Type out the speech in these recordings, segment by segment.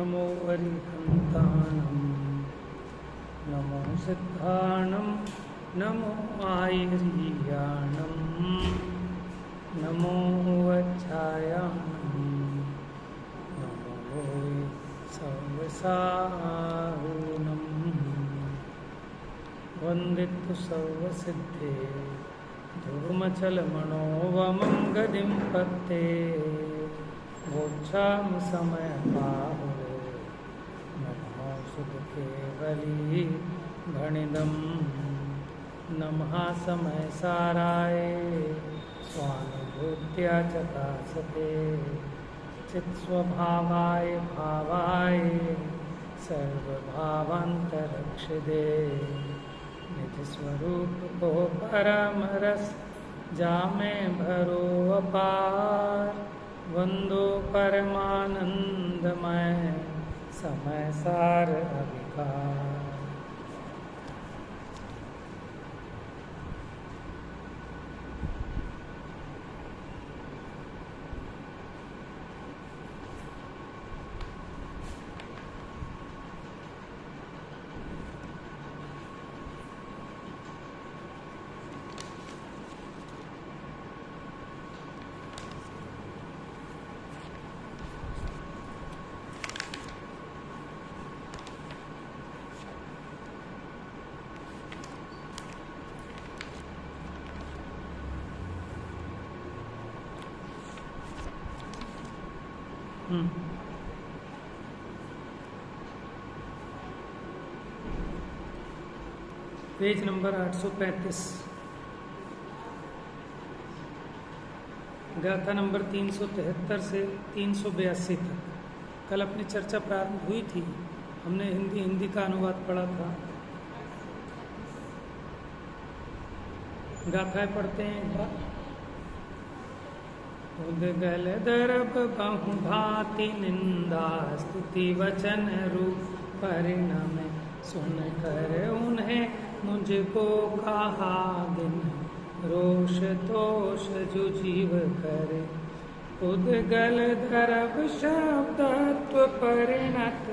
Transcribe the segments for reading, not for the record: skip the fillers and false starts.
नमो अरिहन्ताणं नमो सिद्धाणं नमो आयर्याणं नमो वज्रायाणं नमो सर्वसाहुनं वन्दितु सर्वसिद्धे धूमचलमणोवमं गदिं पत्ते मोक्षां समयपाहुरे नमः सुखकेवली गणिदं नमः समयसाराय स्वानुभूत्या चकासते चित्स्वभावाय भावाय सर्वभावान्तरक्षिदे निज स्वरूप को परम रस जामे भरो अपार वंदो परमानंदमय समय सार अभिकार। पेज नंबर 835 गाथा नंबर 373 से 382 तक। कल अपनी चर्चा प्रारंभ हुई थी, हमने हिंदी का अनुवाद पढ़ा था। गाथाएं पढ़ते हैं एक बार। उदगल दरब बहु भांति निंदा स्तुति वचन रूप परिणाम सुन कर उन्हें मुझको कहा दिन रोष तोष जो जीव करे। उदगल दरब शब्दत्व परिणत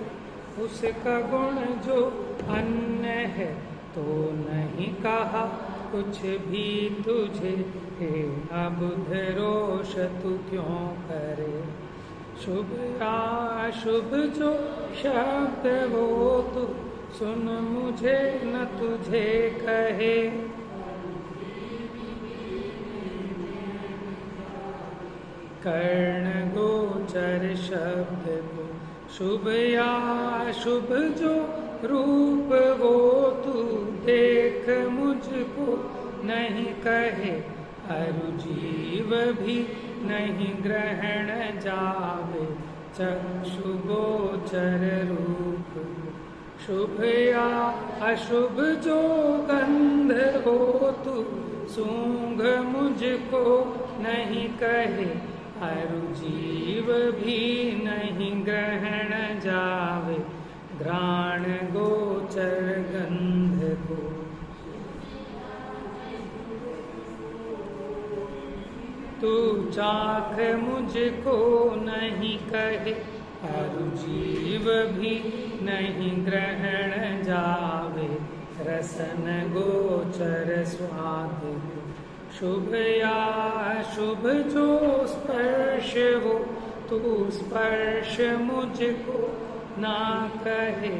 उसका गुण जो अन्य है तो नहीं कहा कुछ भी तुझे हे अबुध रोष तू क्यों करे। शुभ अशुभ जो शब्द वो तू सुन मुझे न तुझे कहे। कर्ण गोचर शब्द को शुभ या शुभ जो रूप वो तू देख मुझको नहीं कहे। अरु जीव भी नहीं ग्रहण जावे चक्षु गोचर रूप। शुभ या अशुभ जो गंध हो तू सूंघ मुझको नहीं कहे। अरु जीव भी नहीं ग्रहण जावे घ्राण गोचर गंध को। तू चाख मुझको नहीं कहे। अरु जीव भी नहीं ग्रहण जावे रसन गोचर स्वाद को। शुभ या शुभ जो स्पर्श हो तू स्पर्श मुझको ना कहे।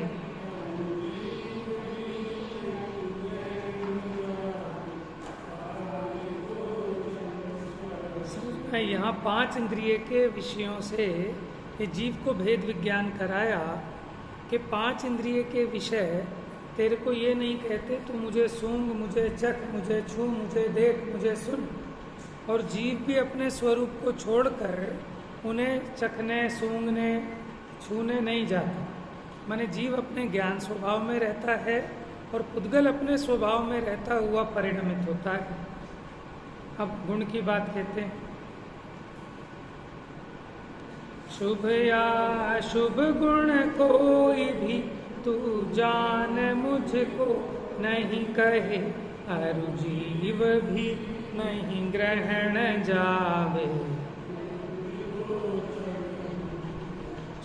यहाँ 5 इंद्रिय के विषयों से ये जीव को भेद विज्ञान कराया कि 5 इंद्रिय के विषय तेरे को ये नहीं कहते तू मुझे सूंघ, मुझे चख, मुझे छू, मुझे देख, मुझे सुन। और जीव भी अपने स्वरूप को छोड़कर उन्हें चखने, सूंघने, छूने नहीं जाता। माने जीव अपने ज्ञान स्वभाव में रहता है और पुद्गल अपने स्वभाव में रहता हुआ परिणमित होता है। अब गुण की बात कहते हैं। शुभ या शुभ गुण कोई भी तू जान मुझको नहीं कहे। अरु जीव भी नहीं ग्रहण जावे।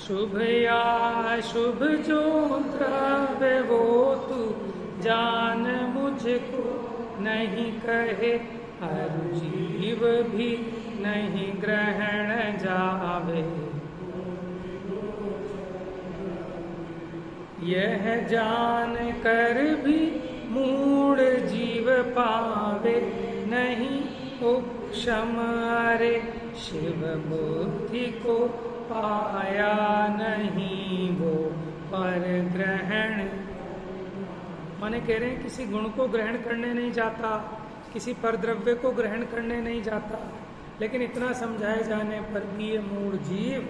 शुभ या शुभ जो द्रव्य वो तू जान मुझको नहीं कहे, हर जीव भी नहीं ग्रहण जावे। यह जान कर भी मूढ़ जीव पावे, नहीं उपशम अरे शिव बुद्धि को पाया नहीं वो पर ग्रहण। माने कह रहे हैं किसी गुण को ग्रहण करने नहीं जाता, किसी परद्रव्य को ग्रहण करने नहीं जाता, लेकिन इतना समझाए जाने पर भी ये मूढ़ जीव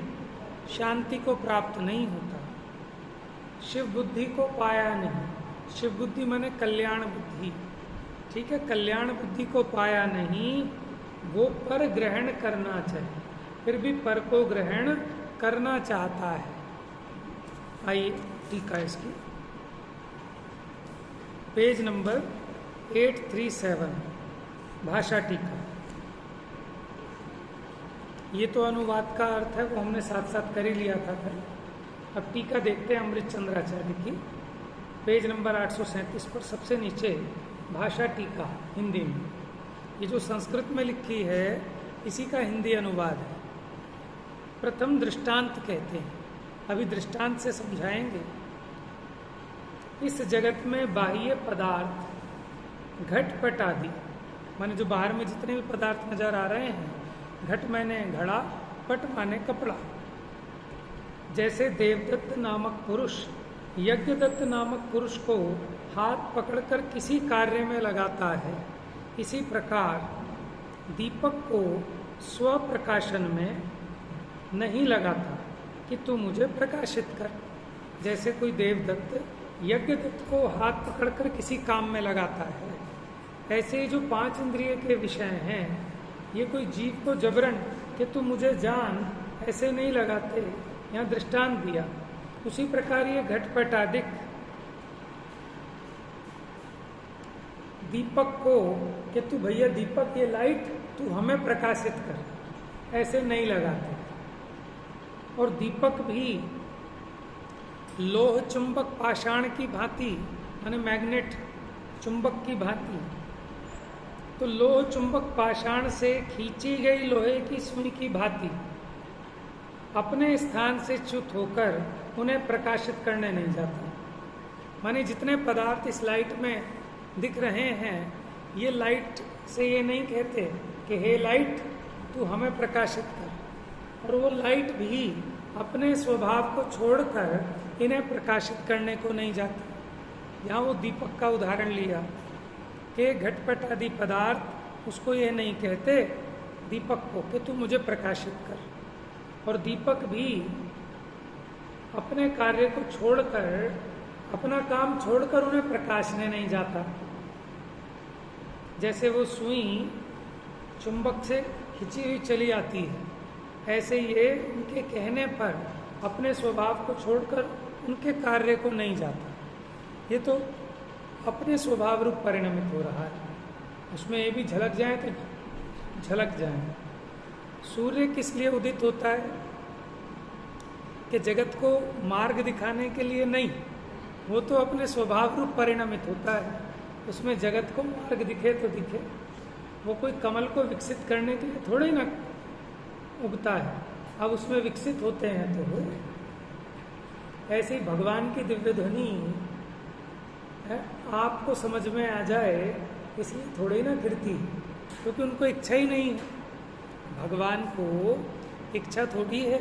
शांति को प्राप्त नहीं होता, शिव बुद्धि को पाया नहीं। शिव बुद्धि माने कल्याण बुद्धि, ठीक है, कल्याण बुद्धि को पाया नहीं, वो पर ग्रहण करना चाहिए, फिर भी पर को ग्रहण करना चाहता है। आइए टीका इसकी, पेज नंबर 837, भाषा टीका। ये तो अनुवाद का अर्थ है, वो हमने साथ साथ कर ही लिया था फिर। अब टीका देखते हैं अमृत चंद्राचार्य की, पेज नंबर 837 पर सबसे नीचे भाषा टीका हिंदी में। ये जो संस्कृत में लिखी है इसी का हिंदी अनुवाद है। प्रथम दृष्टांत कहते हैं, अभी दृष्टांत से समझाएंगे। इस जगत में बाह्य पदार्थ घटपट आदि, माने जो बाहर में जितने भी पदार्थ नजर आ रहे हैं, घट माने घड़ा, पट माने कपड़ा। जैसे देवदत्त नामक पुरुष यज्ञदत्त नामक पुरुष को हाथ पकड़कर किसी कार्य में लगाता है, इसी प्रकार दीपक को स्व प्रकाशन में नहीं लगाता कि तू मुझे प्रकाशित कर। जैसे कोई देवदत्त यज्ञदत्त को हाथ पकड़कर किसी काम में लगाता है, ऐसे ही जो 5 इंद्रिय के विषय हैं, ये कोई जीव को जबरन कि तू मुझे जान ऐसे नहीं लगाते, यहाँ दृष्टांत दिया। उसी प्रकार ये घटपट आदिक दीपक को कि तू भैया दीपक ये लाइट तू हमें प्रकाशित कर, ऐसे नहीं लगाते। और दीपक भी लोह चुंबक पाषाण की भांति, माने मैग्नेट चुंबक की भांति, तो लोह चुंबक पाषाण से खींची गई लोहे की सुई की भांति अपने स्थान से च्युत होकर उन्हें प्रकाशित करने नहीं जाता। माने जितने पदार्थ इस लाइट में दिख रहे हैं, ये लाइट से ये नहीं कहते कि हे लाइट तू हमें प्रकाशित कर, और वो लाइट भी अपने स्वभाव को छोड़कर इन्हें प्रकाशित करने को नहीं जाती। यहाँ वो दीपक का उदाहरण लिया कि घटपट आदि पदार्थ उसको ये नहीं कहते दीपक को कि तू मुझे प्रकाशित कर, और दीपक भी अपने कार्य को छोड़कर, अपना काम छोड़कर उन्हें प्रकाशने नहीं जाता। जैसे वो सुई चुंबक से खिंची हुई चली आती है, ऐसे ये उनके कहने पर अपने स्वभाव को छोड़कर उनके कार्य को नहीं जाता। ये तो अपने स्वभाव रूप परिणमित हो रहा है, उसमें ये भी झलक जाए तो झलक जाए। सूर्य किस लिए उदित होता है? कि जगत को मार्ग दिखाने के लिए नहीं, वो तो अपने स्वभाव रूप परिणमित होता है। उसमें जगत को मार्ग दिखे तो दिखे, वो कोई कमल को विकसित करने के लिए थोड़े ना उगता है। अब उसमें विकसित होते हैं तो वो ऐसे ही भगवान की दिव्य ध्वनि आपको समझ में आ जाए इसलिए थोड़ी ना गिरती, क्योंकि उनको इच्छा ही नहीं है। भगवान को इच्छा थोड़ी है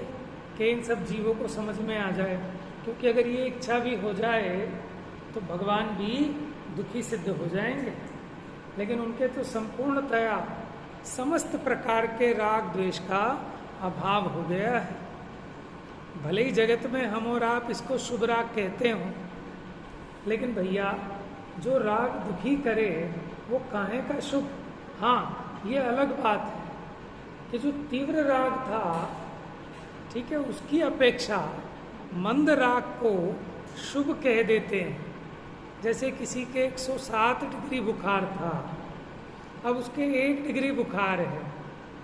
कि इन सब जीवों को समझ में आ जाए, क्योंकि अगर ये इच्छा भी हो जाए तो भगवान भी दुखी सिद्ध हो जाएंगे। लेकिन उनके तो संपूर्णतया समस्त प्रकार के राग द्वेष का अभाव हो गया है। भले ही जगत में हम और आप इसको शुभ राग कहते हों, लेकिन भैया जो राग दुखी करे वो काहे का शुभ? हाँ, ये अलग बात है कि जो तीव्र राग था, ठीक है, उसकी अपेक्षा मंद राग को शुभ कह देते हैं। जैसे किसी के 107 डिग्री बुखार था, अब उसके 1 डिग्री बुखार है,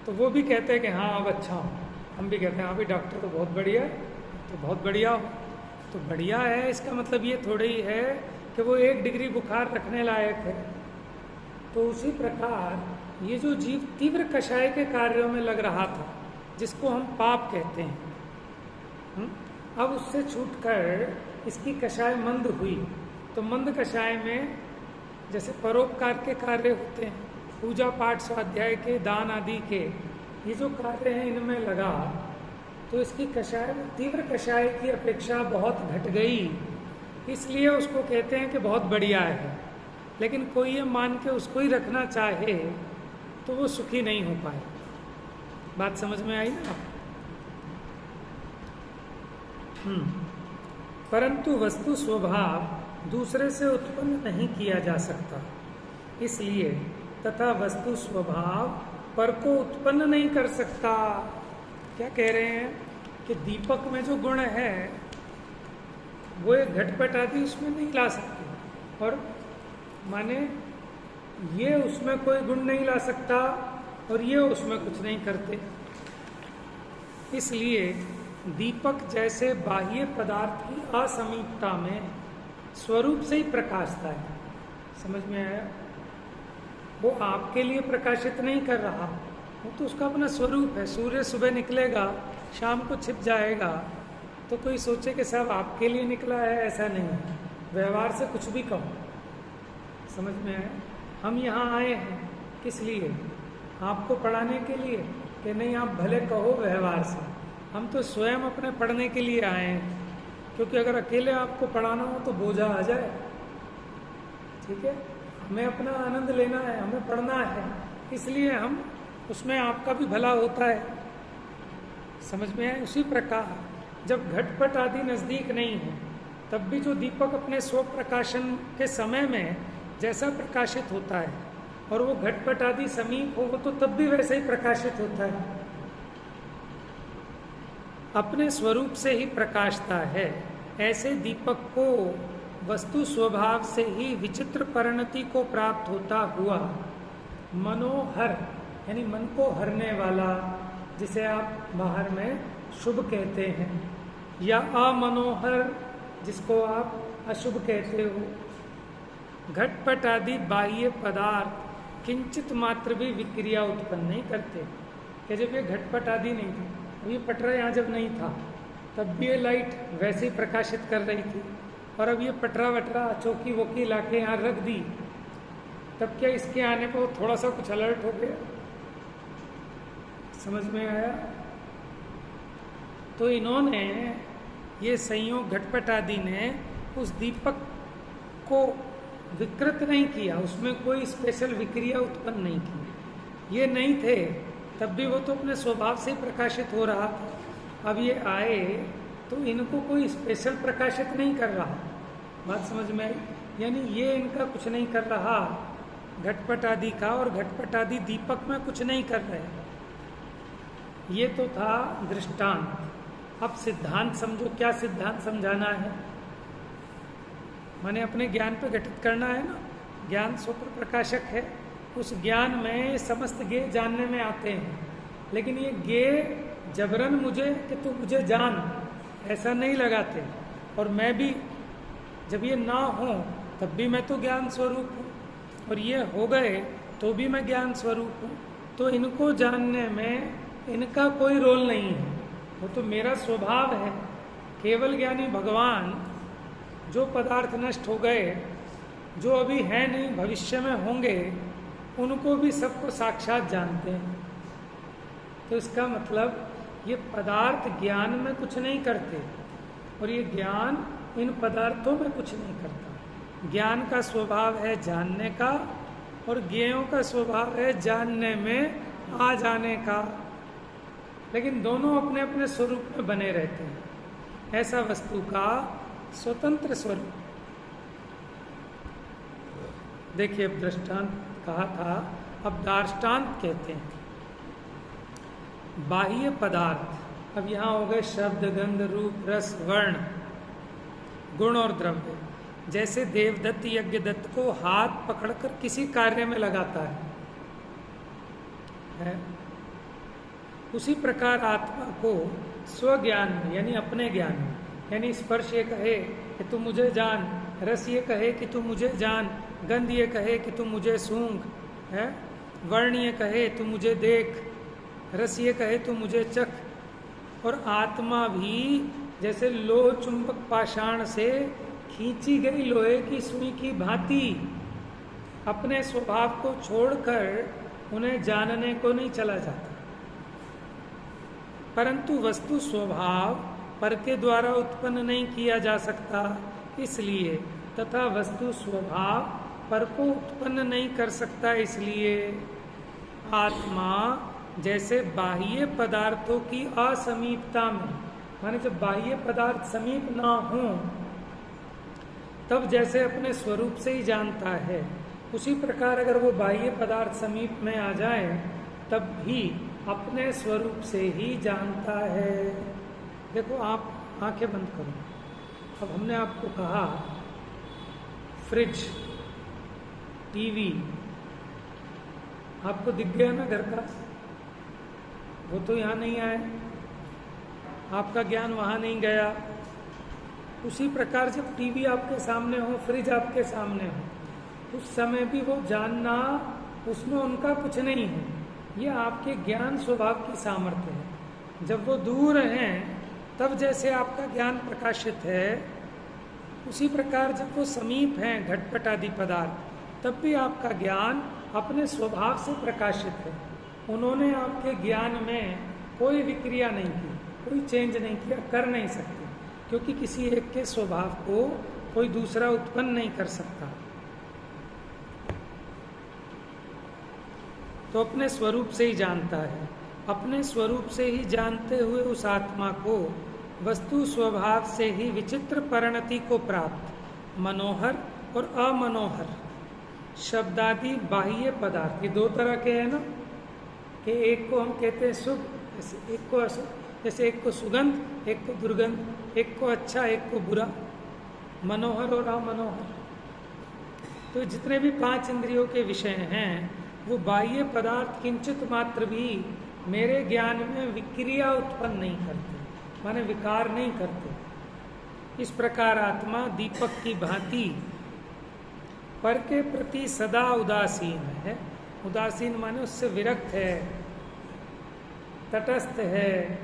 तो वो भी कहते हैं कि हाँ अब अच्छा हूँ। हम भी कहते हैं हाँ भाई डॉक्टर तो बहुत बढ़िया है, तो बहुत बढ़िया हो। तो बढ़िया है इसका मतलब ये थोड़ा ही है कि वो 1 डिग्री बुखार रखने लायक है। तो उसी प्रकार ये जो जीव तीव्र कषाय के कार्यों में लग रहा था, जिसको हम पाप कहते हैं, अब उससे छूटकर इसकी कषाय मंद हुई। तो मंद कषाय में जैसे परोपकार के कार्य होते हैं, पूजा पाठ स्वाध्याय के, दान आदि के, ये जो कार्य हैं इनमें लगा, तो इसकी कषाय तीव्र कषाय की अपेक्षा बहुत घट गई। इसलिए उसको कहते हैं कि बहुत बढ़िया है। लेकिन कोई ये मान के उसको ही रखना चाहे तो वो सुखी नहीं हो पाए। बात समझ में आई ना? परंतु वस्तु स्वभाव दूसरे से उत्पन्न नहीं किया जा सकता, इसलिए तथा वस्तु स्वभाव पर को उत्पन्न नहीं कर सकता। क्या कह रहे हैं कि दीपक में जो गुण है वो एक घटपट आदि उसमें नहीं ला सकते, और माने ये उसमें कोई गुण नहीं ला सकता और ये उसमें कुछ नहीं करते। इसलिए दीपक जैसे बाह्य पदार्थ की असमीपता में स्वरूप से ही प्रकाशता है। समझ में आया? वो आपके लिए प्रकाशित नहीं कर रहा, वो तो उसका अपना स्वरूप है। सूर्य सुबह निकलेगा, शाम को छिप जाएगा, तो कोई सोचे कि साहब आपके लिए निकला है, ऐसा नहीं। व्यवहार से कुछ भी कहो। समझ में आया? हम यहाँ आए हैं किस लिए? आपको पढ़ाने के लिए कि नहीं? आप भले कहो व्यवहार से, हम तो स्वयं अपने पढ़ने के लिए आए हैं। क्योंकि अगर अकेले आपको पढ़ाना हो तो बोझा आ जाए। ठीक है, हमें अपना आनंद लेना है, हमें पढ़ना है, इसलिए हम उसमें आपका भी भला होता है। समझ में आए? उसी प्रकार जब घटपट आदि नज़दीक नहीं है, तब भी जो दीपक अपने स्व प्रकाशन के समय में जैसा प्रकाशित होता है, और वो घटपट आदि समीप हो तो तब भी वैसे ही प्रकाशित होता है। अपने स्वरूप से ही प्रकाशता है। ऐसे दीपक को वस्तु स्वभाव से ही विचित्र परिणति को प्राप्त होता हुआ मनोहर, यानी मन को हरने वाला, जिसे आप बाहर में शुभ कहते हैं, या अमनोहर जिसको आप अशुभ कहते हो, घटपट आदि बाह्य पदार्थ किंचित मात्र भी विक्रिया उत्पन्न नहीं करते। कि जब ये घटपट आदि नहीं थे, अब ये पटरा यहाँ जब नहीं था, तब भी ये लाइट वैसे ही प्रकाशित कर रही थी, और अब ये पटरा वटरा चौकी वोकी लाके यहाँ रख दी, तब क्या इसके आने पर वो थोड़ा सा कुछ अलर्ट हो गया? समझ में आया? तो इन्होंने ये संयोग घटपट आदि ने उस दीपक को विकृत नहीं किया, उसमें कोई स्पेशल विक्रिया उत्पन्न नहीं की। ये नहीं थे तब भी वो तो अपने स्वभाव से प्रकाशित हो रहा था। अब ये आए तो इनको कोई स्पेशल प्रकाशित नहीं कर रहा। बात समझ में आई? यानी ये इनका कुछ नहीं कर रहा घटपट आदि का, और घटपट आदि दीपक में कुछ नहीं कर रहे। ये तो था दृष्टांत। अब सिद्धांत समझो। क्या सिद्धांत समझाना है? माने अपने ज्ञान पे घटित करना है ना। ज्ञान स्वप्न प्रकाशक है, उस ज्ञान में समस्त ज्ञेय जानने में आते हैं, लेकिन ये ज्ञेय जबरन मुझे कि तू मुझे जान ऐसा नहीं लगाते। और मैं भी जब ये ना हो तब भी मैं तो ज्ञान स्वरूप हूँ, और ये हो गए तो भी मैं ज्ञान स्वरूप हूँ। तो इनको जानने में इनका कोई रोल नहीं है, वो तो मेरा स्वभाव है। केवल ज्ञानी भगवान जो पदार्थ नष्ट हो गए, जो अभी है नहीं भविष्य में होंगे, उनको भी सबको साक्षात जानते हैं। तो इसका मतलब ये पदार्थ ज्ञान में कुछ नहीं करते, और ये ज्ञान इन पदार्थों में कुछ नहीं करता। ज्ञान का स्वभाव है जानने का, और ज्ञेयों का स्वभाव है जानने में आ जाने का, लेकिन दोनों अपने अपने स्वरूप में बने रहते हैं। ऐसा वस्तु का स्वतंत्र स्वरूप। देखिए, अब दृष्टांत कहा था, अब दार्ष्टान्त कहते हैं। बाह्य पदार्थ, अब यहाँ हो गए शब्द, गंध, रूप, रस, वर्ण, गुण और द्रव्य। जैसे देवदत्त यज्ञदत्त को हाथ पकड़कर किसी कार्य में लगाता है? उसी प्रकार आत्मा को स्वज्ञान में यानी अपने ज्ञान में, यानी स्पर्श ये कहे कि तू मुझे जान, रस ये कहे कि तू मुझे जान, गंध ये कहे कि तू मुझे सूंघ, है, वर्ण ये कहे तू मुझे देख, रस ये कहे तू मुझे चख, और आत्मा भी जैसे लोह चुंबक पाषाण से खींची गई लोहे की सुई की भांति अपने स्वभाव को छोड़कर उन्हें जानने को नहीं चला जाता। परंतु वस्तु स्वभाव पर के द्वारा उत्पन्न नहीं किया जा सकता, इसलिए तथा वस्तु स्वभाव पर को उत्पन्न नहीं कर सकता, इसलिए आत्मा जैसे बाह्य पदार्थों की असमीपता में, माने जब बाह्य पदार्थ समीप ना हो तब जैसे अपने स्वरूप से ही जानता है, उसी प्रकार अगर वो बाह्य पदार्थ समीप में आ जाए तब भी अपने स्वरूप से ही जानता है। देखो आप आंखें बंद करो। अब हमने आपको कहा फ्रिज, टीवी आपको दिख गया ना घर का, वो तो यहाँ नहीं आए, आपका ज्ञान वहाँ नहीं गया। उसी प्रकार जब टीवी आपके सामने हो, फ्रिज आपके सामने हो, उस समय भी वो जानना उसमें उनका कुछ नहीं है, ये आपके ज्ञान स्वभाव की सामर्थ्य है। जब वो दूर हैं तब जैसे आपका ज्ञान प्रकाशित है, उसी प्रकार जब वो समीप हैं घटपट आदि पदार्थ तब भी आपका ज्ञान अपने स्वभाव से प्रकाशित है। उन्होंने आपके ज्ञान में कोई विक्रिया नहीं की, कोई चेंज नहीं किया, कर नहीं सकते, क्योंकि किसी एक के स्वभाव को कोई दूसरा उत्पन्न नहीं कर सकता। तो अपने स्वरूप से ही जानता है। अपने स्वरूप से ही जानते हुए उस आत्मा को वस्तु स्वभाव से ही विचित्र परिणति को प्राप्त मनोहर और अमनोहर शब्दादि बाह्य पदार्थ, ये दो तरह के हैं ना, कि एक को हम कहते हैं शुभ, एक को अशुभ, जैसे एक को सुगंध, एक को दुर्गंध, एक को अच्छा, एक को बुरा, मनोहर और अमनोहर। तो जितने भी 5 इंद्रियों के विषय हैं वो बाह्य पदार्थ किंचित मात्र भी मेरे ज्ञान में विक्रिया उत्पन्न नहीं करते, माने विकार नहीं करते। इस प्रकार आत्मा दीपक की भांति पर के प्रति सदा उदासीन है। उदासीन माने उससे विरक्त है, तटस्थ है।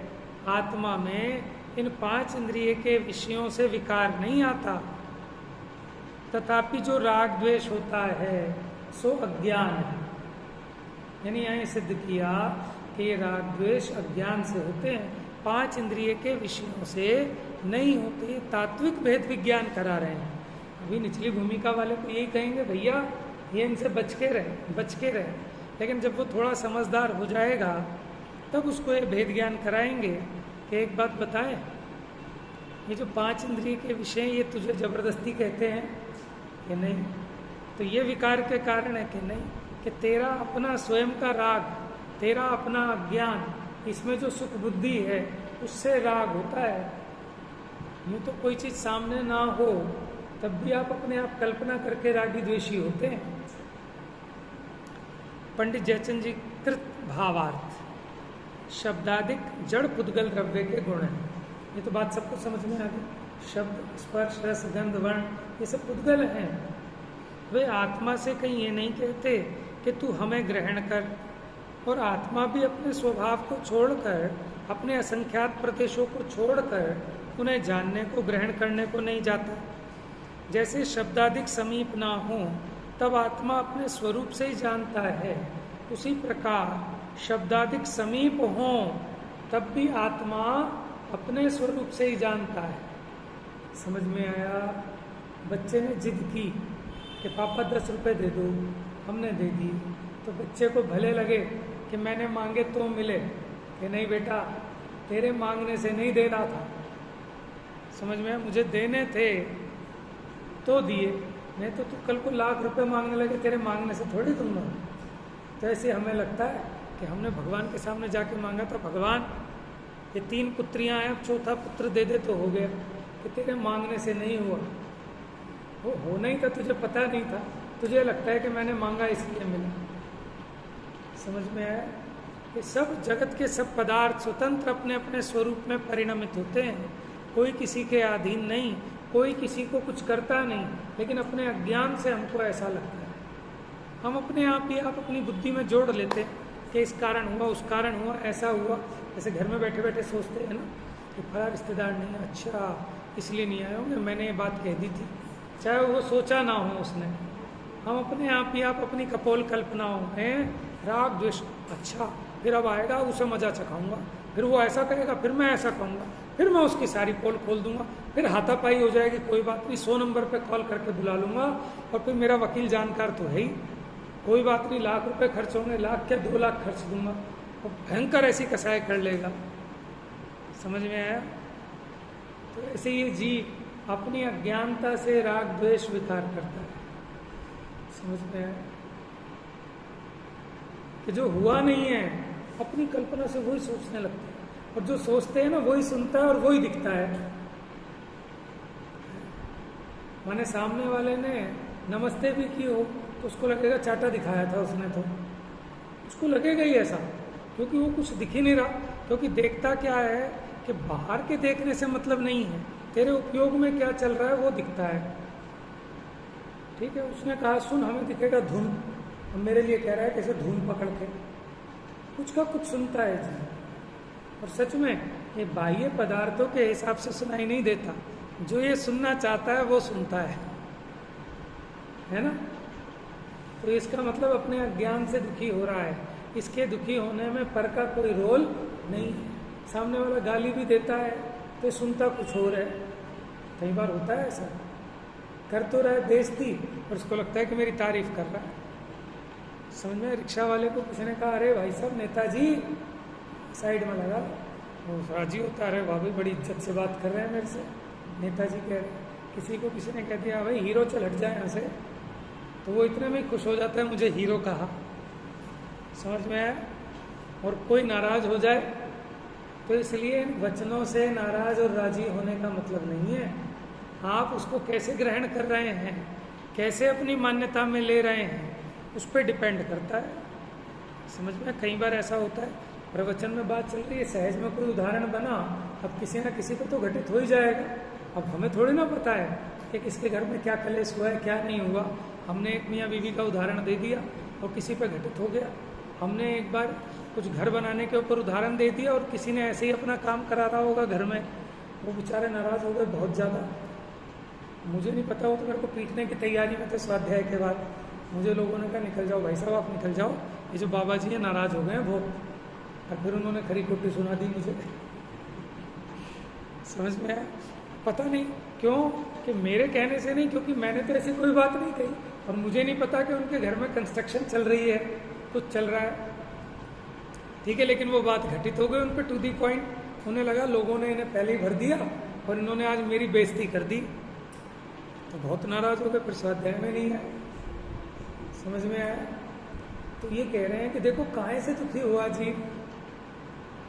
आत्मा में इन 5 इंद्रिय के विषयों से विकार नहीं आता, तथापि जो राग द्वेष होता है सो अज्ञान है। यानी यहाँ सिद्ध किया कि ये राग द्वेष अज्ञान से होते हैं, 5 इंद्रिय के विषयों से नहीं होते। तात्विक भेद विज्ञान करा रहे हैं। अभी निचली भूमिका वाले को यही कहेंगे भैया ये इनसे बच के रहे, लेकिन जब वो थोड़ा समझदार हो जाएगा तब उसको ये भेद ज्ञान कराएंगे कि एक बात बताएं, ये जो 5 इंद्रिय के विषय ये तुझे जबरदस्ती कहते हैं कि नहीं, तो ये विकार के कारण है कि नहीं, कि तेरा अपना स्वयं का राग, तेरा अपना अज्ञान, इसमें जो सुख बुद्धि है उससे राग होता है। यूँ तो कोई चीज़ सामने ना हो तब भी आप अपने आप कल्पना करके रागी द्वेषी होते हैं। पंडित जयचंद जी कृत भावार्थ शब्दादिक जड़ पुद्गल द्रव्य के गुण हैं। ये तो बात सबको समझ में आ गई। शब्द, स्पर्श, रस, गंध, वर्ण ये सब पुद्गल हैं। वे आत्मा से कहीं ये नहीं कहते कि तू हमें ग्रहण कर, और आत्मा भी अपने स्वभाव को छोड़कर, अपने असंख्यात प्रदेशों को छोड़कर उन्हें जानने को, ग्रहण करने को नहीं जाता। जैसे शब्दादिक समीप ना हो तब आत्मा अपने स्वरूप से ही जानता है, उसी प्रकार शब्दादिक समीप हो तब भी आत्मा अपने स्वरूप से ही जानता है। समझ में आया? बच्चे ने जिद की कि पापा 10 रुपए दे दो, हमने दे दी, तो बच्चे को भले लगे कि मैंने मांगे तो मिले, कि नहीं बेटा तेरे मांगने से नहीं दे रहा था, समझ में, मुझे देने थे तो दिए, नहीं तो तू कल को लाख रुपए मांगने लगे, तेरे मांगने से थोड़ी दूंगा। तो ऐसे हमें लगता है कि हमने भगवान के सामने जाके मांगा था, भगवान ये 3 पुत्रियां हैं, अब 4था पुत्र दे दे तो हो गया, कि तेरे मांगने से नहीं हुआ। वो होना ही था, तुझे पता नहीं था, तुझे लगता है कि मैंने मांगा इसलिए मिला। समझ में आया? कि सब जगत के सब पदार्थ स्वतंत्र अपने अपने स्वरूप में परिणमित होते हैं, कोई किसी के अधीन नहीं, कोई किसी को कुछ करता नहीं, लेकिन अपने अज्ञान से हमको ऐसा लगता है। हम अपने आप ही आप अपनी बुद्धि में जोड़ लेते हैं कि इस कारण हुआ, उस कारण हुआ, ऐसा हुआ। जैसे घर में बैठे बैठे सोचते हैं ना कि फला रिश्तेदार नहीं, अच्छा इसलिए नहीं आए होंगे, मैंने ये बात कह दी थी, चाहे वो सोचा ना हो उसने। हम अपने आप ही आप अपनी कपोल कल्पनाओं में राग द्वेष, अच्छा फिर अब आएगा उसे मजा चखाऊंगा, फिर वो ऐसा करेगा, फिर मैं ऐसा कहूँगा, फिर मैं उसकी सारी पोल खोल दूंगा, फिर हाथापाई हो जाएगी, कोई बात नहीं, 100 नंबर पे कॉल करके बुला लूंगा, और फिर मेरा वकील जानकार तो है ही, कोई बात नहीं, लाख रुपए खर्च होंगे, लाख क्या 2 लाख खर्च दूंगा, और भयंकर ऐसी कसाई कर लेगा। समझ में आया? तो ऐसे ये जीव अपनी अज्ञानता से राग द्वेष विकार करता है। समझ में आया? कि जो हुआ नहीं है अपनी कल्पना से वही सोचने लगता है, और जो सोचते हैं ना वही सुनता है और वही दिखता है। माने सामने वाले ने नमस्ते भी की हो तो उसको लगेगा चाटा दिखाया था उसने, तो उसको लगेगा ही ऐसा, क्योंकि वो कुछ दिख ही नहीं रहा। क्योंकि देखता क्या है कि बाहर के देखने से मतलब नहीं है, तेरे उपयोग में क्या चल रहा है वो दिखता है। ठीक है, उसने कहा सुन हमें दिखेगा धुन, अब मेरे लिए कह रहा है कैसे धुन पकड़ के, कुछ का कुछ सुनता है जी। और सच में ये बाह्य पदार्थों के हिसाब से सुनाई नहीं देता, जो ये सुनना चाहता है वो सुनता है ना। तो इसका मतलब अपने अज्ञान से दुखी हो रहा है, इसके दुखी होने में पर का कोई रोल नहीं है। सामने वाला गाली भी देता है तो सुनता कुछ और है। कई बार होता है ऐसा, कर तो रहा है बेइज्जती और उसको लगता है कि मेरी तारीफ कर रहा है। समझ में? रिक्शा वाले को किसी ने कहा अरे भाई साहब नेताजी, साइड में लगा, वो राजी होता है, भाभी बड़ी इज्जत से बात कर रहे हैं मेरे से, नेताजी कह रहे। किसी को किसी ने कह दिया भाई हीरो चल हट जाए यहाँ से, तो वो इतने में खुश हो जाता है मुझे हीरो कहा। समझ में आया? और कोई नाराज हो जाए तो इसलिए वचनों से नाराज और राजी होने का मतलब नहीं है, आप उसको कैसे ग्रहण कर रहे हैं, कैसे अपनी मान्यता में ले रहे हैं, उस पर डिपेंड करता है। समझ में? कई बार ऐसा होता है प्रवचन में बात चल रही है, सहज में कोई उदाहरण बना, अब किसी ना किसी को तो घटित हो ही जाएगा। अब हमें थोड़ी ना पता है कि किसके घर में क्या कलेश हुआ है, क्या नहीं हुआ। हमने एक मियाँ बीवी का उदाहरण दे दिया और किसी पे घटित हो गया। हमने एक बार कुछ घर बनाने के ऊपर उदाहरण दे दिया और किसी ने ऐसे ही अपना काम करा रहा होगा घर में, वो बेचारे नाराज हो गए बहुत ज़्यादा। मुझे नहीं पता, वो तो मेरे को पीटने की तैयारी में थे स्वाध्याय के बाद। मुझे लोगों ने कहा निकल जाओ भाई साहब, आप निकल जाओ, ये जो बाबा जी हैं नाराज हो गए हैं बहुत। और फिर उन्होंने खरी खोटी सुना दी मुझे। समझ में आया? पता नहीं क्यों, कि मेरे कहने से नहीं, क्योंकि मैंने तो ऐसी कोई बात नहीं कही और मुझे नहीं पता कि उनके घर में कंस्ट्रक्शन चल रही है, कुछ चल रहा है। ठीक है, लेकिन वो बात घटित हो गई उन पर टू दी पॉइंट। उन्हें लगा लोगों ने इन्हें पहले ही भर दिया और इन्होंने आज मेरी बेइज्जती कर दी, तो बहुत नाराज हो गए, फिर स्वाध्याय में नहीं आए। समझ में आया? तो ये कह रहे हैं कि देखो काहे से दुखी हुआ जीव,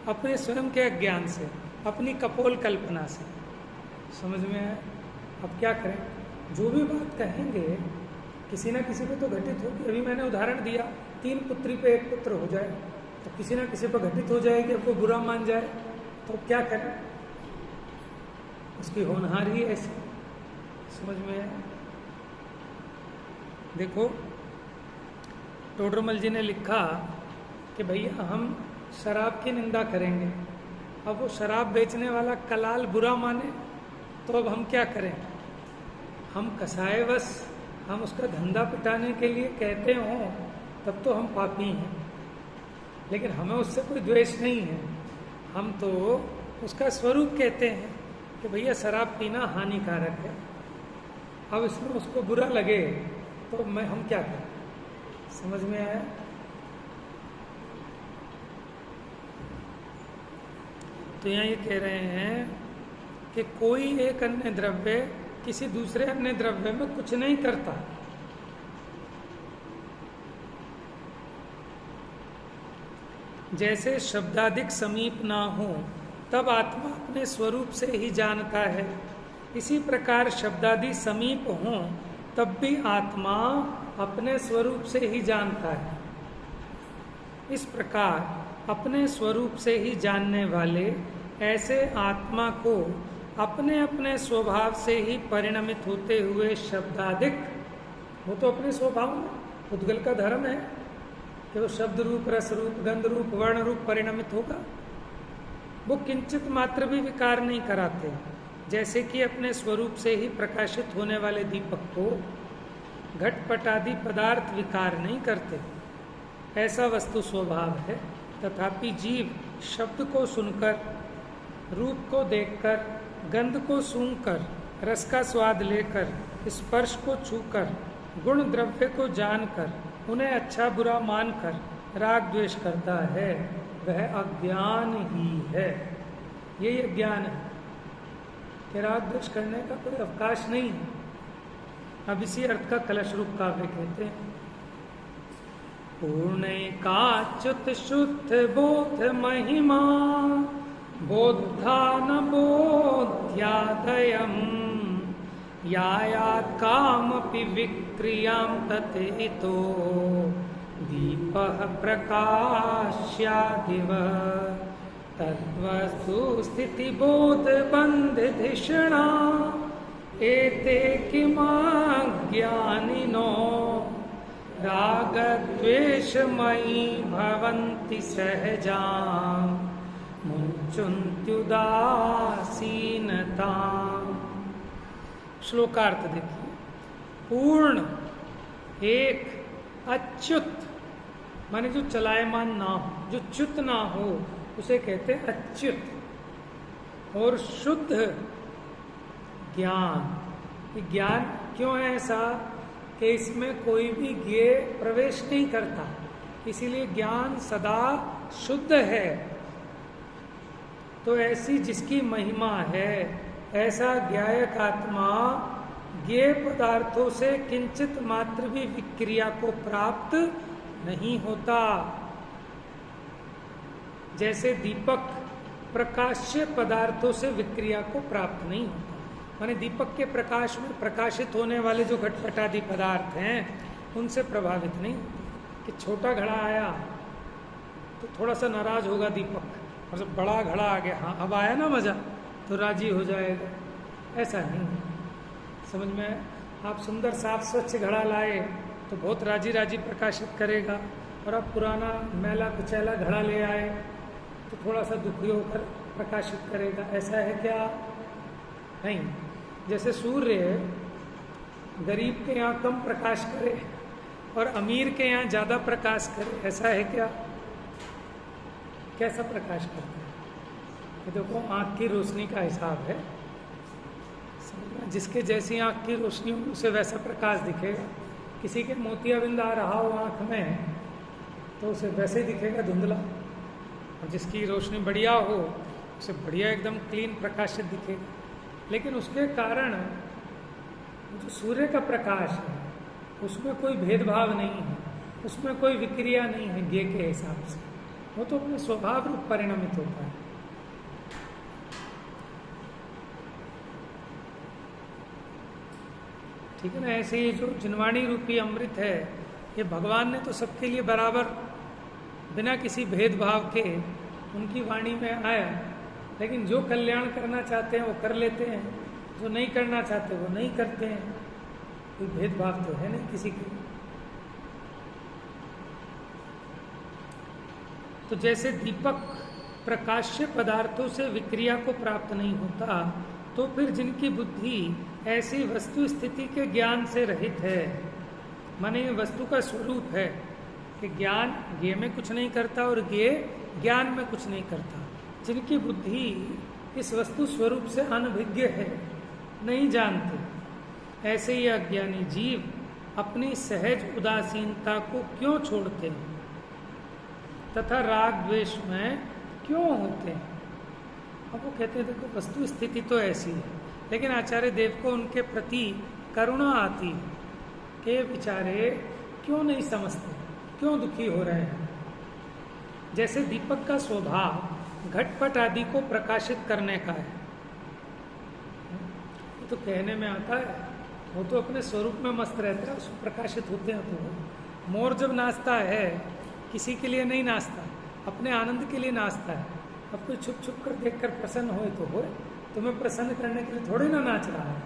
अपने स्वयं के अज्ञान से, अपनी कपोल कल्पना से। समझ में आया? अब क्या करें, जो भी बात कहेंगे किसी ना किसी पे तो घटित होगी। अभी मैंने उदाहरण दिया 3 पुत्री पे 1 पुत्र हो जाए, तो किसी ना किसी पर घटित हो जाएगी, अब वो बुरा मान जाए तो क्या करें, उसकी होनहार ही ऐसी। समझ में आया? देखो टोडरमल जी ने लिखा कि भैया हम शराब की निंदा करेंगे, अब वो शराब बेचने वाला कलाल बुरा माने तो अब हम क्या करें। हम कसाए बस हम उसका धंधा पिटाने के लिए कहते हों तब तो हम पापी हैं, लेकिन हमें उससे कोई द्वेष नहीं है। हम तो उसका स्वरूप कहते हैं कि भैया शराब पीना हानिकारक है। अब इसमें उसको बुरा लगे तो हम क्या करें। समझ में आया? तो यहाँ ये कह रहे हैं कि कोई एक अन्य द्रव्य किसी दूसरे अन्य द्रव्य में कुछ नहीं करता। जैसे शब्दाधिक समीप ना हो तब आत्मा अपने स्वरूप से ही जानता है, इसी प्रकार शब्दादि समीप हों तब भी आत्मा अपने स्वरूप से ही जानता है। इस प्रकार अपने स्वरूप से ही जानने वाले ऐसे आत्मा को अपने अपने स्वभाव से ही परिणमित होते हुए शब्दादिक, वो तो अपने स्वभाव में उद्गल का धर्म है कि वो शब्द रूप, रस रूप, गंध रूप, वर्ण रूप परिणमित होगा। वो किंचित मात्र भी विकार नहीं कराते, जैसे कि अपने स्वरूप से ही प्रकाशित होने वाले दीपक को घटपट आदि पदार्थ विकार नहीं करते, ऐसा वस्तु स्वभाव है। तथापि जीव शब्द को सुनकर, रूप को देखकर, गंध को सूंघकर, रस का स्वाद लेकर, स्पर्श को छूकर, गुण द्रव्य को जानकर, उन्हें अच्छा बुरा मानकर राग द्वेष करता है, वह अज्ञान ही है। यही अज्ञान है कि राग द्वेष करने का कोई अवकाश नहीं है। अब इसी अर्थ का कलश रूप काव्य कहते हैं। पूर्णैकाच्युत शुद्ध बोध महिमा बोद्धान बोध्यादयम् यायात् कामपि विक्रियां तथेतो दीपः प्रकाश्यादिव तद्वस्तु स्थिति बोध बंध धिषणा एते किमाज्ञानिनो रागद्वेषमयी भवन्ति सहजां मुञ्चन्त्युदासीनताम्। श्लोकार्थ देखिए। पूर्ण, एक, अच्युत माने जो चलायमान ना हो, जो च्युत ना हो, उसे कहते हैं अच्युत। और शुद्ध ज्ञान, ज्ञान क्यों है ऐसा कि इसमें कोई भी ज्ञेय प्रवेश नहीं करता, इसीलिए ज्ञान सदा शुद्ध है। तो ऐसी जिसकी महिमा है, ऐसा ज्ञायक आत्मा ज्ञेय पदार्थों से किंचित मात्र भी विक्रिया को प्राप्त नहीं होता। जैसे दीपक प्रकाश्य पदार्थों से विक्रिया को प्राप्त नहीं होता, माने दीपक के प्रकाश में प्रकाशित होने वाले जो घटपटादि पदार्थ हैं उनसे प्रभावित नहीं होते। कि छोटा घड़ा आया तो थोड़ा सा नाराज होगा दीपक, और जब बड़ा घड़ा आ गया, हाँ अब आया ना मजा, तो राजी हो जाएगा। ऐसा नहीं, समझ में? आप सुंदर साफ स्वच्छ घड़ा लाए तो बहुत राजी राजी प्रकाशित करेगा, और आप पुराना मैला कुचैला घड़ा ले आए तो थोड़ा सा दुखी होकर प्रकाशित करेगा। ऐसा है क्या? नहीं। जैसे सूर्य गरीब के यहाँ कम प्रकाश करे और अमीर के यहाँ ज़्यादा प्रकाश करे, ऐसा है क्या? कैसा प्रकाश करता है? ये देखो आँख की रोशनी का हिसाब है। जिसके जैसी आँख की रोशनी हो उसे वैसा प्रकाश दिखेगा। किसी के मोतियाबिंद आ रहा हो आँख में तो उसे वैसे ही दिखेगा धुंधला, और जिसकी रोशनी बढ़िया हो उसे बढ़िया एकदम क्लीन प्रकाशित दिखेगा। लेकिन उसके कारण जो सूर्य का प्रकाश है उसमें कोई भेदभाव नहीं है, उसमें कोई विक्रिया नहीं है ज्ञेय के हिसाब से, वो तो अपने स्वभाव रूप परिणमित होता है। ठीक है ना? ऐसे ही जो जिनवाणी रूपी अमृत है, ये भगवान ने तो सबके लिए बराबर बिना किसी भेदभाव के उनकी वाणी में आया, लेकिन जो कल्याण करना चाहते हैं वो कर लेते हैं, जो नहीं करना चाहते वो नहीं करते हैं। कोई भेदभाव तो है नहीं किसी के। तो जैसे दीपक प्रकाश्य पदार्थों से विक्रिया को प्राप्त नहीं होता, तो फिर जिनकी बुद्धि ऐसी वस्तु स्थिति के ज्ञान से रहित है, माने वस्तु का स्वरूप है कि ज्ञान ज्ञेय में कुछ नहीं करता और ज्ञेय ज्ञान में कुछ नहीं करता, जिनकी बुद्धि इस वस्तु स्वरूप से अनभिज्ञ है, नहीं जानते, ऐसे ही अज्ञानी जीव अपनी सहज उदासीनता को क्यों छोड़ते हैं तथा राग द्वेष में क्यों होते हैं? अब वो कहते हैं देखो वस्तु स्थिति तो ऐसी है, लेकिन आचार्य देव को उनके प्रति करुणा आती है कि बेचारे क्यों नहीं समझते, क्यों दुखी हो रहे हैं। जैसे दीपक का स्वभाव घटपट आदि को प्रकाशित करने का है, तो कहने में आता है, वो तो अपने स्वरूप में मस्त रहता है, उसको प्रकाशित होते हैं। तो मोर जब नाचता है किसी के लिए नहीं नाचता, अपने आनंद के लिए नाचता है। अब कोई छुप छुप कर देख कर प्रसन्न होए तो होए, तुम्हें प्रसन्न करने के लिए थोड़ी ना नाच रहा है।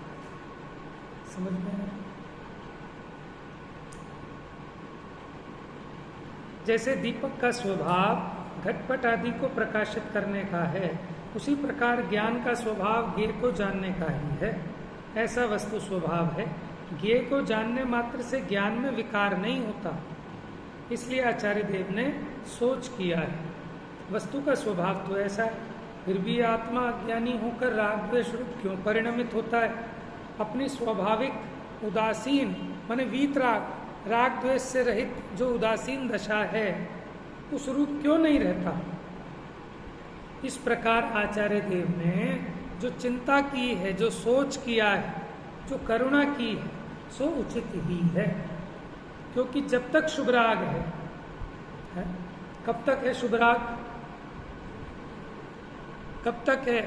समझ में आया? जैसे दीपक का स्वभाव घटपट आदि को प्रकाशित करने का है, उसी प्रकार ज्ञान का स्वभाव ज्ञेय को जानने का ही है। ऐसा वस्तु स्वभाव है। ज्ञेय को जानने मात्र से ज्ञान में विकार नहीं होता, इसलिए आचार्य देव ने सोच किया है। वस्तु का स्वभाव तो ऐसा है, फिर भी आत्मा अज्ञानी होकर राग द्वेष रूप क्यों परिणमित होता है? अपनी स्वाभाविक उदासीन माने वीतराग, राग द्वेष से रहित जो उदासीन दशा है, उस रूप क्यों नहीं रहता? इस प्रकार आचार्य देव ने जो चिंता की है, जो सोच किया है, जो करुणा की है, सो उचित ही है। क्योंकि जब तक शुभराग है? कब तक है शुभराग? कब तक है?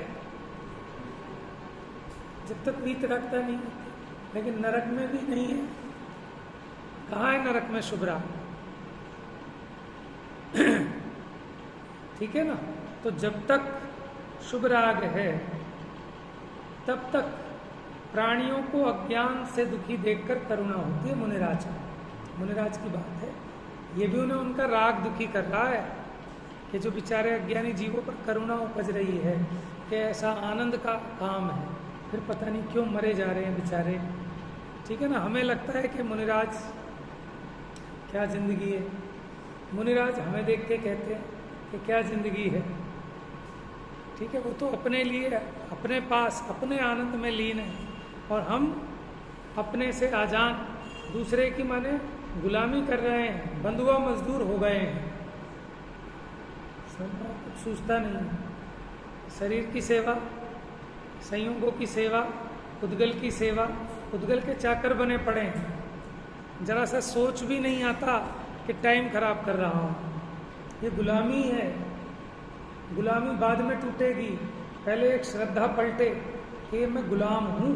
जब तक वीतरागता नहीं होती। लेकिन नरक में भी नहीं है। कहाँ है नरक में शुभराग? ठीक है ना? तो जब तक शुभ राग है, तब तक प्राणियों को अज्ञान से दुखी देखकर करुणा होती है। मुनिराज की बात है। ये भी उन्हें उनका राग दुखी कर रहा है कि जो बेचारे अज्ञानी जीवों पर करुणा उपज रही है कि ऐसा आनंद का काम है, फिर पता नहीं क्यों मरे जा रहे हैं बेचारे। ठीक है ना? हमें लगता है कि मुनिराज क्या जिंदगी है। मुनिराज हमें देख के कहते हैं कि क्या जिंदगी है। ठीक है? वो तो अपने लिए, अपने पास, अपने आनंद में लीन है, और हम अपने से आजान, दूसरे की माने गुलामी कर रहे हैं, बंधुआ मजदूर हो गए हैं। कुछ सूझता नहीं है। शरीर की सेवा, संयोगों की सेवा, उद्गल की सेवा, उद्गल के चाकर बने पड़े हैं। जरा सा सोच भी नहीं आता कि टाइम खराब कर रहा हूँ। ये गुलामी है। गुलामी बाद में टूटेगी, पहले एक श्रद्धा पलटे कि मैं गुलाम हूँ।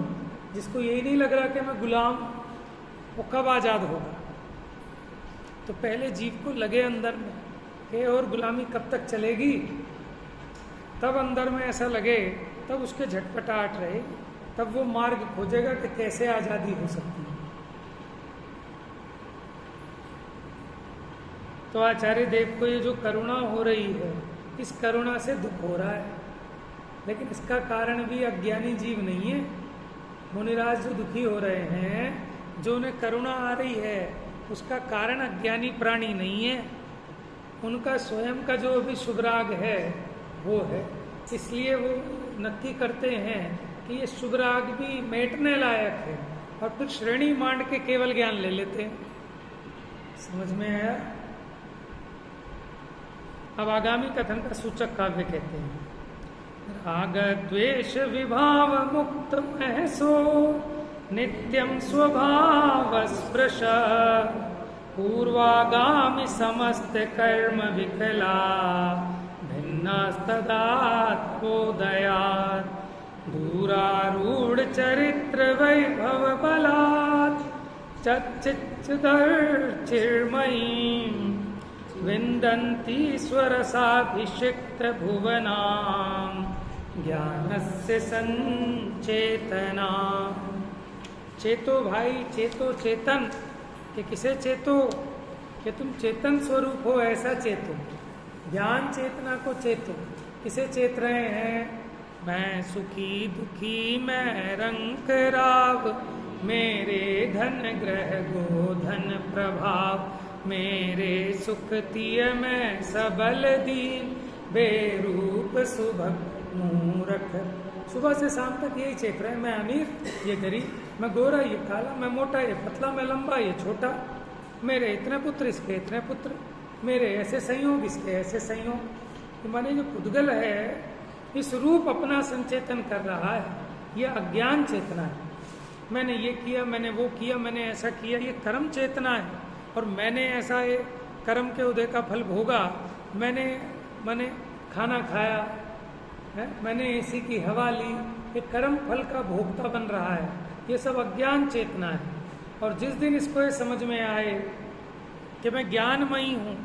जिसको यही नहीं लग रहा कि मैं गुलाम, वो कब आज़ाद होगा? तो पहले जीव को लगे अंदर में कि और गुलामी कब तक चलेगी, तब अंदर में ऐसा लगे, तब उसके झटपटाहट रहे, तब वो मार्ग खोजेगा कि कैसे आज़ादी हो सकती है। तो आचार्य देव को ये जो करुणा हो रही है, इस करुणा से दुख हो रहा है, लेकिन इसका कारण भी अज्ञानी जीव नहीं है। मुनिराज जो दुखी हो रहे हैं, जो उन्हें करुणा आ रही है, उसका कारण अज्ञानी प्राणी नहीं है। उनका स्वयं का जो अभी शुभराग है वो है। इसलिए वो नक्की करते हैं कि ये शुभराग भी मेटने लायक है, और फिर श्रेणी मांड के केवल ज्ञान ले लेते हैं। समझ में आया? अब आगामी कथन का सूचक काव्य कहते हैं। राग द्वेष विभाव मुक्त महसो नित्यम स्वभाव स्पृश पूर्वागामि समस्त कर्म विकला भिन्नस्तदात्मोदयात् दूरारूढ़ चरित्र वैभव बलात् चिर्मयीं विन्दन्ति स्वरसाभिषिक्त भुवनां ज्ञानस्य संचेतना। चेतो भाई, चेतो चेतन, कि किसे चेतो? कि तुम चेतन स्वरूप हो, ऐसा चेतो। ज्ञान चेतना को चेतो। किसे चेत रहे हैं? मैं सुखी दुखी, मैं रंग राग, मेरे धन ग्रह गोधन प्रभाव, मेरे सुख तिय मैं सबल दीन, बेरूप सुभग मूरख। सुबह से शाम तक यही चेत रहे हैं। मैं अमीर, ये गरीब, मैं गोरा, ये काला, मैं मोटा, ये पतला, मैं लंबा, ये छोटा, मेरे इतने पुत्र, इसके इतने पुत्र, मेरे ऐसे संयोग, इसके ऐसे संयोग। माने जो पुद्गल है, इस रूप अपना संचेतन कर रहा है, यह अज्ञान चेतना है। मैंने ये किया, मैंने वो किया, मैंने ऐसा किया, ये कर्म चेतना है। और मैंने ऐसा ये कर्म के उदय का फल भोगा, मैंने खाना खाया है, मैंने एसी की हवा ली, ये कर्म फल का भोक्ता बन रहा है। ये सब अज्ञान चेतना है। और जिस दिन इसको ये समझ में आए कि मैं ज्ञानमयी हूँ,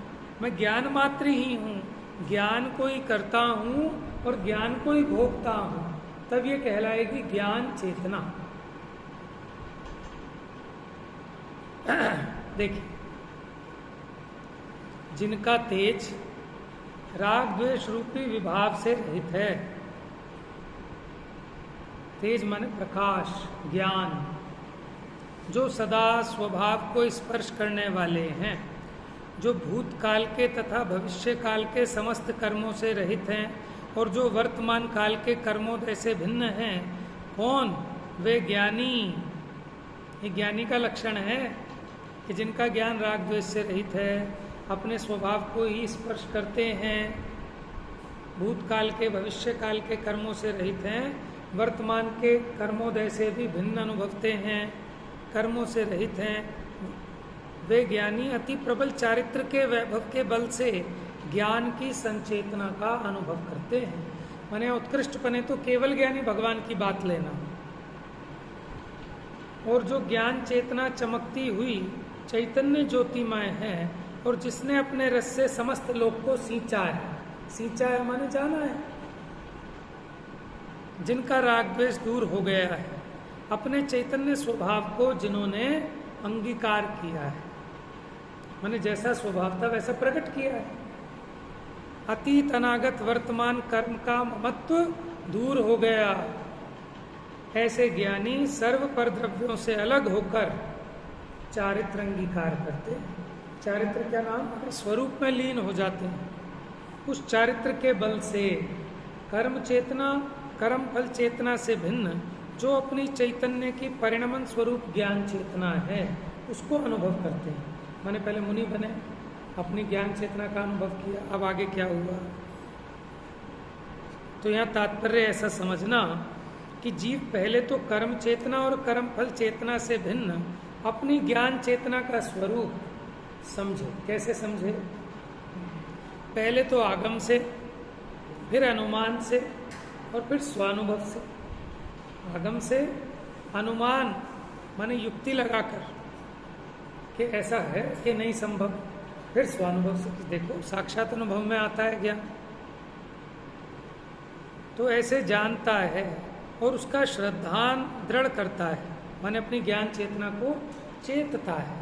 मैं ज्ञान मात्र ही हूँ, ज्ञान को ही करता हूं और ज्ञान को ही भोगता हूं, तब ये कहलाएगी ज्ञान चेतना। देखिए, जिनका तेज राग द्वेष रूपी विभाव से रहित है, तेज माने प्रकाश, ज्ञान, जो सदा स्वभाव को स्पर्श करने वाले हैं, जो भूतकाल के तथा भविष्य काल के समस्त कर्मों से रहित हैं और जो वर्तमान काल के कर्मोदय से भिन्न हैं। कौन? वे ज्ञानी। ये ज्ञानी का लक्षण है कि जिनका ज्ञान राग द्वेष से रहित है, अपने स्वभाव को ही स्पर्श करते हैं, भूतकाल के भविष्य काल के कर्मों से रहित हैं, वर्तमान के कर्मोदय से भी भिन्न अनुभवते हैं, कर्मों से रहित हैं। वे ज्ञानी अति प्रबल चारित्र के वैभव के बल से ज्ञान की संचेतना का अनुभव करते हैं। माने उत्कृष्ट पने तो केवल ज्ञानी भगवान की बात लेना, और जो ज्ञान चेतना चमकती हुई चैतन्य ज्योतिमय है और जिसने अपने रस से समस्त लोक को सींचा है। सींचा है माने जाना है। जिनका राग द्वेष दूर हो गया है, अपने चैतन्य स्वभाव को जिन्होंने अंगीकार किया है, माने जैसा स्वभाव था वैसा प्रकट किया है। अतीत अनागत वर्तमान कर्म का ममत्व दूर हो गया। ऐसे ज्ञानी सर्व पर द्रव्यों से अलग होकर चारित्र अंगीकार करते हैं। चारित्र क्या नाम? स्वरूप में लीन हो जाते हैं। उस चारित्र के बल से कर्म चेतना, कर्म फल चेतना से भिन्न जो अपनी चैतन्य की परिणमन स्वरूप ज्ञान चेतना है, उसको अनुभव करते हैं। माने पहले मुनि बने, अपनी ज्ञान चेतना का अनुभव किया, अब आगे क्या हुआ। तो यहाँ तात्पर्य ऐसा समझना कि जीव पहले तो कर्म चेतना और कर्म फल चेतना से भिन्न अपनी ज्ञान चेतना का स्वरूप समझे। कैसे समझे? पहले तो आगम से, फिर अनुमान से और फिर स्वानुभव से। आगम से, अनुमान माने युक्ति लगाकर कि ऐसा है कि नहीं संभव, फिर स्वानुभव से कि देखो साक्षात अनुभव में आता है ज्ञान। तो ऐसे जानता है और उसका श्रद्धान दृढ़ करता है, माने अपनी ज्ञान चेतना को चेतता है,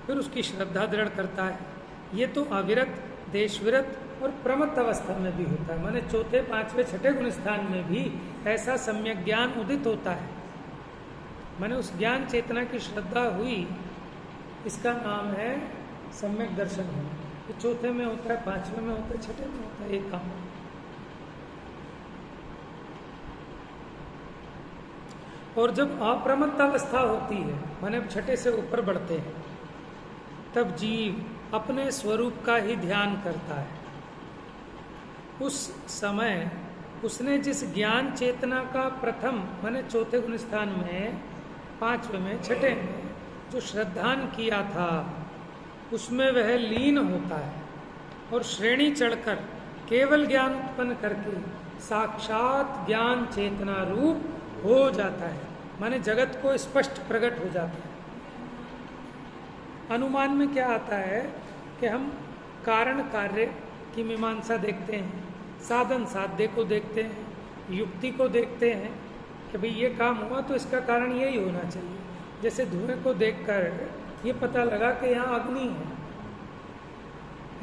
फिर उसकी श्रद्धा दृढ़ करता है। ये तो अविरत, देशविरत और प्रमत्त अवस्था में भी होता है, माने चौथे, पांचवें, छठे गुण स्थान में भी ऐसा सम्यक ज्ञान उदित होता है। माने उस ज्ञान चेतना की श्रद्धा हुई, इसका नाम है सम्यक दर्शन होना। ये चौथे में होता है, पांचवें में होता है, छठे में होता है, एक काम। और जब अप्रमत्त अवस्था होती है, माने छठे से ऊपर बढ़ते हैं, तब जीव अपने स्वरूप का ही ध्यान करता है। उस समय उसने जिस ज्ञान चेतना का प्रथम माने चौथे गुण स्थान में, पांचवें में, छठे में जो श्रद्धान किया था, उसमें वह लीन होता है और श्रेणी चढ़कर केवल ज्ञान उत्पन्न करके साक्षात ज्ञान चेतना रूप हो जाता है, माने जगत को स्पष्ट प्रकट हो जाता है। अनुमान में क्या आता है कि हम कारण कार्य की मीमांसा देखते हैं, साधन साध्य को देखते हैं, युक्ति को देखते हैं कि भाई ये काम हुआ तो इसका कारण यही होना चाहिए। जैसे धुएं को देखकर ये पता लगा कि यहाँ अग्नि है,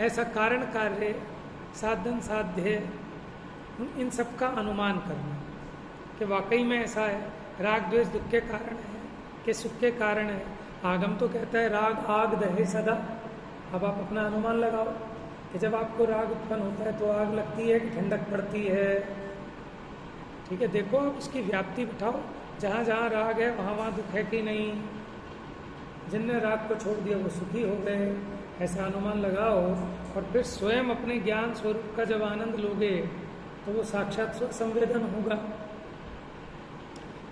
ऐसा कारण कार्य, साधन साध्य, इन सब का अनुमान करना कि वाकई में ऐसा है। राग द्वेष दुख के कारण है कि सुख के कारण है। आगम तो कहता है राग आग दहे सदा। अब आप अपना अनुमान लगाओ कि जब आपको राग उत्पन्न होता है तो आग लगती है कि ठंडक पड़ती है। ठीक है, देखो आप उसकी व्याप्ति बिठाओ, जहाँ जहाँ राग है वहाँ वहाँ दुख है कि नहीं। जिनने राग को छोड़ दिया वो सुखी हो गए, ऐसा अनुमान लगाओ। और फिर स्वयं अपने ज्ञान स्वरूप का जब आनंद लोगे तो वो साक्षात संवेदन होगा।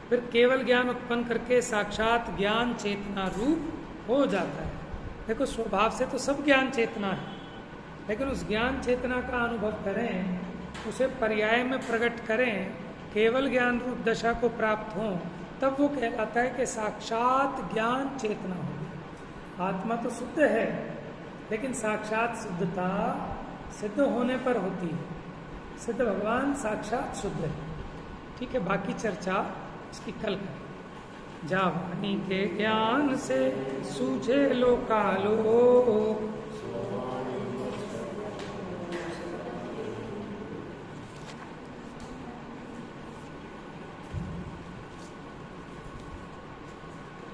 फिर केवल ज्ञान उत्पन्न करके साक्षात ज्ञान चेतना रूप हो जाता है। देखो स्वभाव से तो सब ज्ञान चेतना है, लेकिन उस ज्ञान चेतना का अनुभव करें, उसे पर्याय में प्रकट करें, केवल ज्ञान रूप दशा को प्राप्त हो, तब वो कहलाता है कि साक्षात ज्ञान चेतना होगी। आत्मा तो शुद्ध है, लेकिन साक्षात शुद्धता सिद्ध होने पर होती है। सिद्ध भगवान साक्षात शुद्ध है। ठीक है, बाकी चर्चा इसकी कल करें। जावानी के ज्ञान से सूझे लोकालोक,